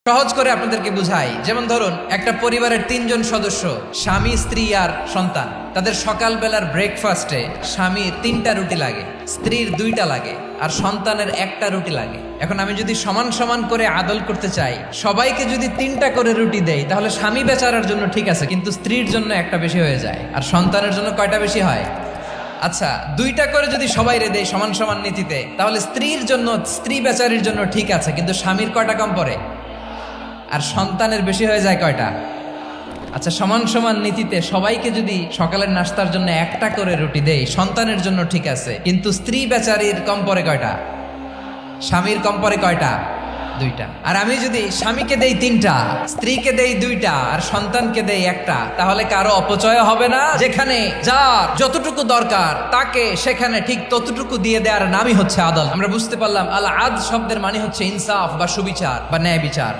সহজ করে আপনাদেরকে বুঝাই। যেমন ধরুন, একটা পরিবারের ৩ জন সদস্য, স্বামী, স্ত্রী আর সন্তান। তাদের সকালবেলার ব্রেকফাস্টে স্বামীর ৩টা রুটি লাগে, স্ত্রীর 2টা লাগে, আর সন্তানের 1টা রুটি লাগে। এখন আমি যদি সমান সমান করে আদল করতে চাই, সবাইকে যদি 3টা করে রুটি দেই, তাহলে স্বামী বেচারার জন্য ঠিক আছে, কিন্তু স্ত্রীর জন্য 1টা বেশি হয়ে যায়। আর সন্তানের জন্য কয়টা বেশি হয়? আচ্ছা, 2টা করে যদি সবাই রে দেয় সমান সমান নীতিতে, তাহলে স্ত্রীর জন্য, স্ত্রী বেচারির জন্য ঠিক আছে, কিন্তু স্বামীর কয়টা কম পড়ে? আর সন্তানের বেশি হয়ে যায় কয়টা? আচ্ছা, সমান সমান নীতিতে সবাইকে যদি সকালের নাস্তার জন্য 1টা করে রুটি দেই, সন্তানের জন্য ঠিক আছে, কিন্তু স্ত্রী বেচারির কম পড়ে কয়টা? স্বামীর কম পড়ে কয়টা? 2টা। আর আমি যদি স্বামীকে দেই 3টা, স্ত্রীকে দেই 2টা, আর সন্তানকে দেই 1টা, তাহলে কারো অপচয় হবে না। যেখানে যার যতটুকু দরকার তাকে সেখানে ঠিক ততটুকু দিয়ে দেওয়ার নামই হচ্ছে আদল। আমরা বুঝতে পারলাম আল আদ শব্দের মানে হচ্ছে ইনসাফ বা সুবিচার বা ন্যায় বিচার।